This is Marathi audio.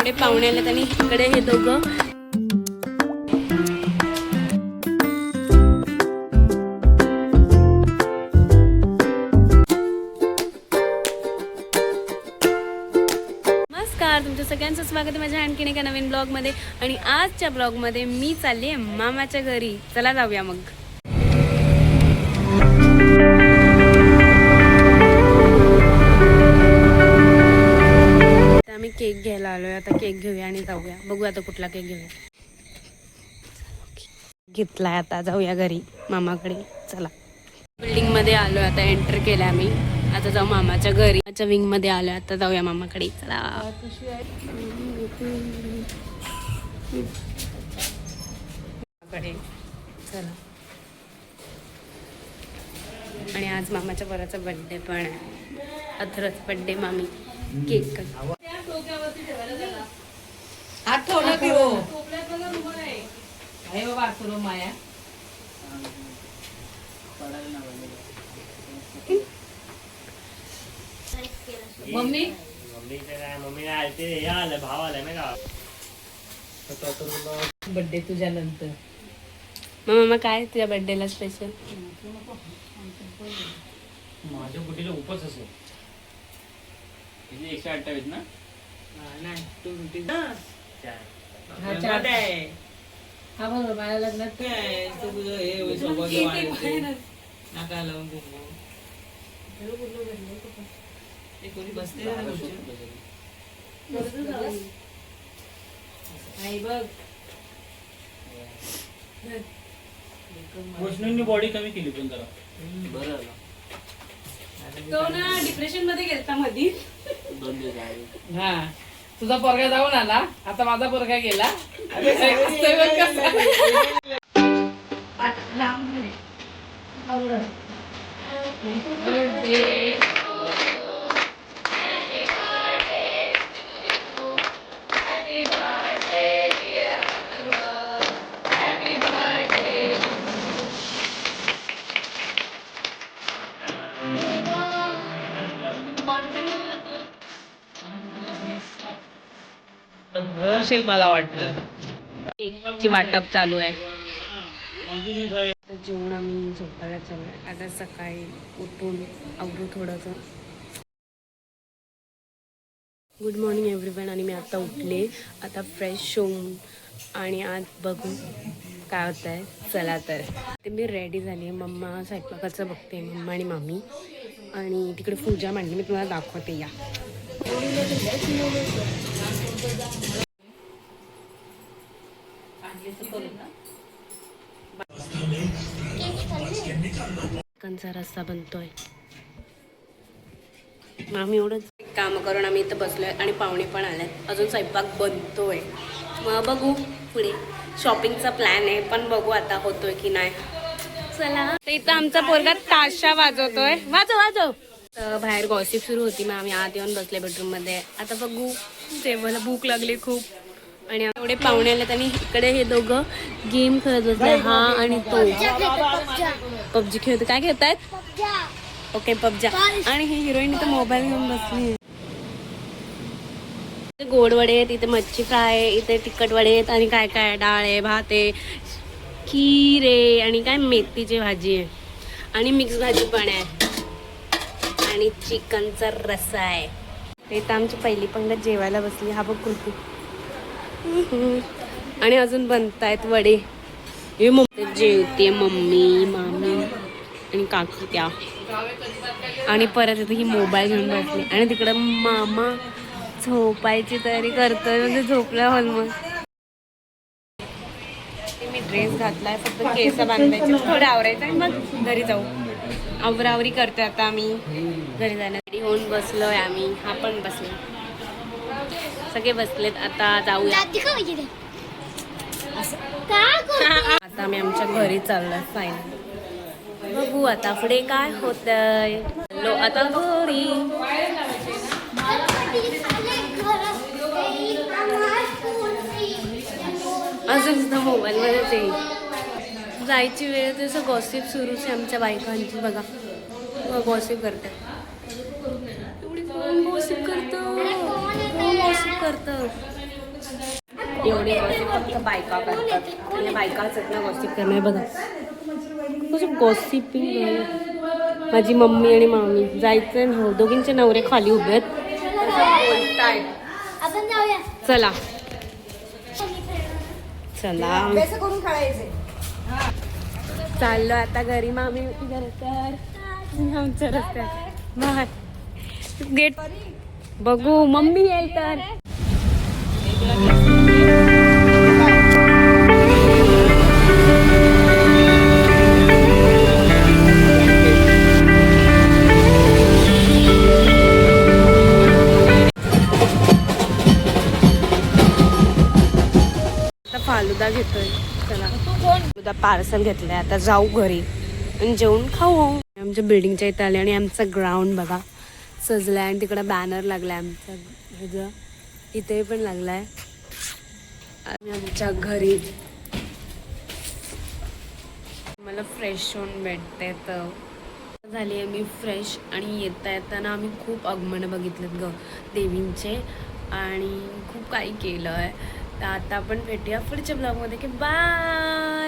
एवढे पाहुणे आले आणि इकडे हे दोघं तुमचं सगळ्यांचं स्वागत आहे माझ्या आणखीन एका नवीन ब्लॉगमध्ये. आणि आजच्या ब्लॉगमध्ये मी चालली आहे मामाच्या घरी. चला जाऊया मग. आम्ही केक घ्यायला आलोय. आता केक घेऊया आणि जाऊया. बघूया आता कुठला केक घेऊया. घेतलाय, आता जाऊया घरी मामाकडे. चला. बिल्डिंग मध्ये आलोय, आता एंटर केलं आम्ही. आता जाऊ मामाच्या घरी. विंग मध्ये आलोय, आता जाऊया मामाकडे. चला. चला. आणि आज मामाच्या पोराचा बर्थडे पण आहे. अथरच बर्थडे. मामी केक कट. हात ठेवला की हो आहे बाबा सुरू माया. मम्मी मम्मी आलते या आलं भाव आलाय ना का बर्थडे तुझ्या नंतर. मग मामा काय तुझ्या बर्थडेला स्पेशल? माझ्या बुटीला उपच असेल. 128 ना? हा बरोबर. माझ्या लग्नात काय नाका लावून कोणी बसते बघ. वैष्णवनी बॉडी कमी केली पण जरा बरं झालं. तो ना डिप्रेशन मध्ये गेलता मधी. 2 दिवस आहे. हा तुझा पोरगा जाऊन आला, आता माझा पोरगा गेला. मला वाटतं केकची वाटप चालू आहे. जेवण आम्ही झोपायला चालू आहे. आता सकाळी उठून आवरू थोडंसं. Good morning everyone. आणि मी आता उठले. आता फ्रेश होऊन आणि आज बघू काय होतं आहे. चला तर ते मी रेडी झाली आहे. मम्मा स्वयंपाकाचं बघते, मम्मा आणि मामी. आणि तिकडे पूजा मांडली, मी तुम्हाला दाखवते. या चिकनचा रस्सा बनतोय. आम्ही एवढंच काम करून आम्ही इथं बसलोय आणि पाहुणे पण आलेत. अजून स्वयंपाक बनतोय. मग बघू पुढे. शॉपिंगचा प्लॅन आहे, पण बघू आता होतोय की नाही. चला. तर इथं आमचा पोरगा ताशा वाजवतोय. वाजव. बाहेर गॉसिप सुरू होती. मग आम्ही आत येऊन बसले बेडरूम मध्ये. आता बघू. जेवायला भूक लागली खूप. आणि एवढे पाहुणे आलेत आणि इकडे हे दोघं गेम खेळत बसले. हा आणि तो पबजी खेळतो. काय खेळतायत? ओके पबजा. आणि ही हिरोईन इथे मोबाईल घेऊन बसली. गोड वडे आहेत, इथे मच्छी फ्राय आहे, इथे तिखट वडे आहेत आणि काय काय डाळ आहे, भात आहे, खीर आहे आणि काय मेथीची भाजी आहे आणि मिक्स भाजी पण आहे आणि चिकनचा रस्सा आहे. इथं आमची पहिली पंगत जेवायला बसली. हा बघ कुर्ती. आणि अजून बनतायत वडे. हे मम्मी जेवते, मम्मी मामी आणि काकी त्या. आणि परत इथे ही मोबाईल घेऊन बसली. आणि तिकडं मामा झोपायची तयारी करतोय. म्हणजे झोपला हॉलमोस्ट. मी ड्रेस घातलाय, फक्त केस बांधायचे, थोडं आवरायचं आणि मग घरी जाऊ. आवरावरी करतोय आता आम्ही. घरी जाण्यासाठी होऊन बसलोय आम्ही. हा पण बसला. सगळे बसलेत. आता जाऊया. आता आम्ही आमच्या घरी चाललोय फायनल. बघू आता पुढे काय होतंय. आता घरी. अजून सुद्धा मोबाईल मध्येच आहे. जायची वेळ तसं गॉसिप सुरूच आहे आमच्या बायकांची. बघा गॉसिप करतात. एवढी कोण गॉसिप करतं. एवढी गॉसिप फक्त बायका करतात आणि बायकाच आहेत ना गॉसिप करणार. बघा कसं गॉसिपिंग. माझी मम्मी आणि मामी जायचं ना, दोघींचे नवरे खाली उभे आहेत बोलतायत. आपण जाऊया. चला चला करून खेळायचे. चाललो आता घरी. मामी तर आमच्या रस्त्यात बाय गेट बघू मम्मी येईल तर. आता फालुदा घेतोय. चला फालुदा पार्सल घेतलंय. आता जाऊ घरी आणि जेवून खाऊ. आमच्या बिल्डिंगच्या इथे आले आणि आमचा ग्राउंड बघा सजलाय आणि तिकडे बॅनर लागलाय आमचा ह्याचा इथे पण लागलाय. आणि आमच्या घरी मला फ्रेश होऊन भेटते. तर झाली आहे मी फ्रेश आणि येता येताना आम्ही खूप आगमनं बघितलेत ग देवींचे आणि खूप काही केलं आहे. तर आता आपण भेटूया पुढच्या ब्लॉगमध्ये की बाय.